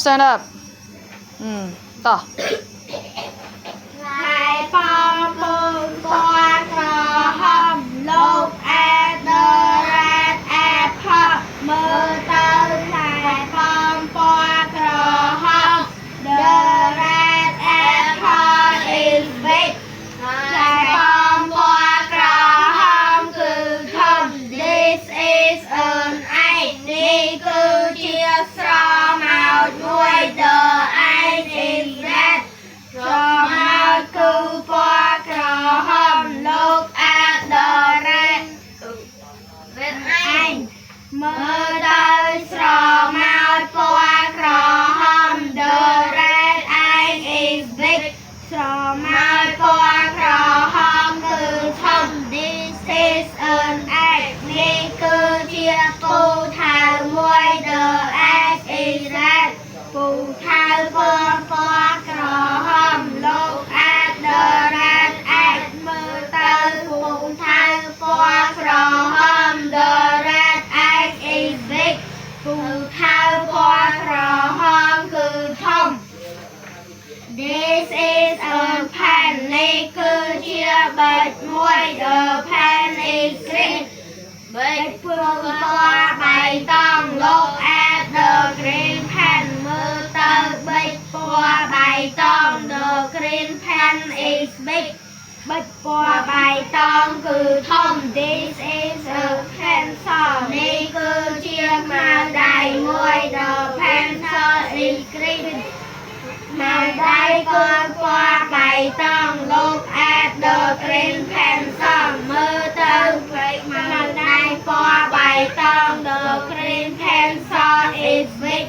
stand up. Tỏ. Lại phong bồn qua cờ hầm lúc at the red apple mơ tơ lại phong qua cờ hầm the red apple is big lại phong qua cờ hầm cứ thầm this is an egg đi cứ chia straw màu đuôi the egg is red straw màu cứ qua cờ hầm look at the red egg mơ tới straw màu qua cờ hầm the red egg is big straw màu qua cờ hầm cứ thầm this is an egg đi cứ chia phụ thảo môi the egg is red phụ thảo qua cờ hầm look at the red egg mơ tới phụ thảo qua cờ hầm the red egg is big phụ thảo qua cờ hầm cứ thông this is a pen đi cứ chia bạch môi the pen is green bạch phương qua bài tông look at the green pen mơ tơ bạch qua bài tông the green pen is big bạch qua bài tông cứ thông this is a pencil đi cứ chia màu đầy môi the pencil is green màu đáy con qua bài tông look at the green pencil mơ tơ màu đáy qua bài tông the green pencil is big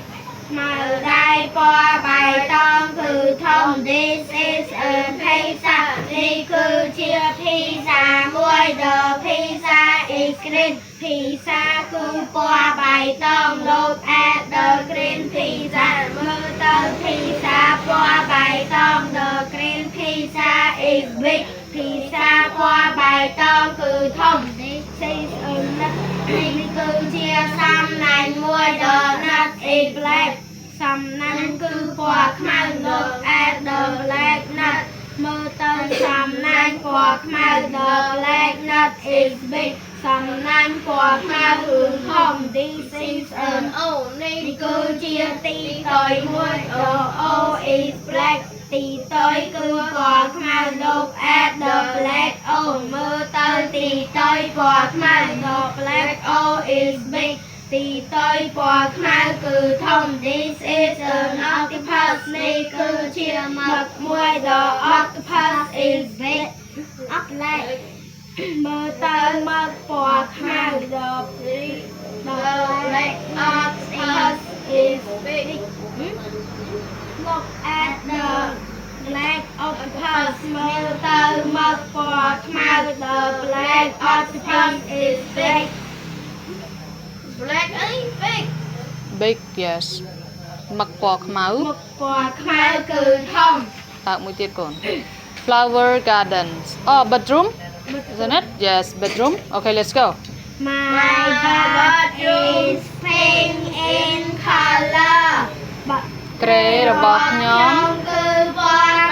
màu đáy qua bài tông cứ thông this is a pizza đi cứ chia pizza môi the pizza is green pizza cứ qua bài tông look at the green pizza mơ tơ pizza qua bài tông the green pizza is big pizza qua bài tông cứ thông this is a nut đi cứ chia xăm nành môi the nut is black xăm nành cứ qua khmau look at the black nut mơ tơ xăm nành qua khmau the black nut is big xăm nành qua khmau cứ thông this is an O đi cứ chia tí tới môi the O is black tí tới cứ qua khmau look at the black O mơ tơ tí tới qua khmau the black O is big tí tới qua khmau cứ thông this is an octopus đi cứ chia mật môi the octopus is big black mơ tơ mật qua khmau the black octopus is big look at the black octopus mơ tơ mật qua khmau the black octopus is big black is big Big, yes. Mặc bò khmau. mật qua khmau cứ thông Tạo mũi tiết cồn. Flower gardens. Oh, bedroom? Isn't it? Yes, bedroom. Okay, let's go. my bird is pink in color Krê របស់ខ្ញុំ គឺប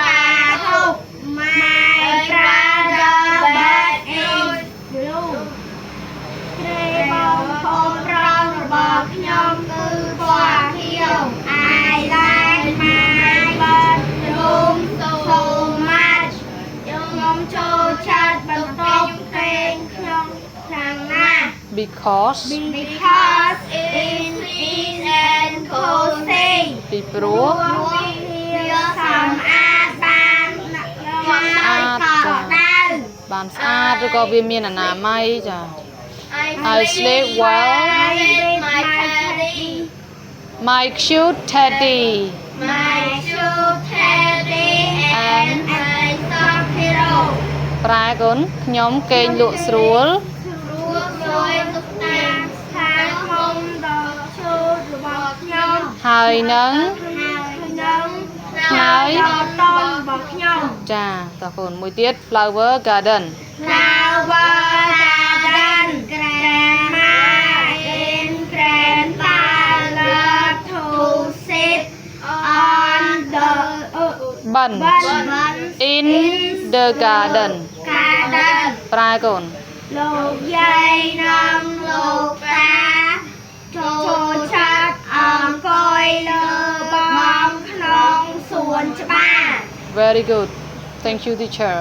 តាហុក my brother bird is blue ក្រែបងប្អូនប្រុសរបស់ខ្ញុំគឺពណ៌ខៀវ I like my bedroom so much ខ្ញុំចូលចិត្តបន្ទប់គេងខ្ញុំខ្លាំងណាស់ because because it is and cozy ពីព្រោះ វាសម្អាតបានបានស្អាតឬក៏វាមានអនាម័យចា I sleep well my teddy my cute teddy my cute teddy and I soft pillow ប្រែកូនខ្ញុំគេងលក់ស្រួល rồi tục tam tháng không đọc chôរបស់ខ្ញុំ ហើយនឹង ហើយ តងរបស់ខ្ញុំ ចាតើកូនមួយទៀត flower garden Flower garden grandma and grandpa love to sit Bunch in the garden ប្រែកូន លោកយាយនិងលោកតាចូលឆាតអង្គុយលើបងក្នុងសួនច្បារ Very good. Thank you, teacher.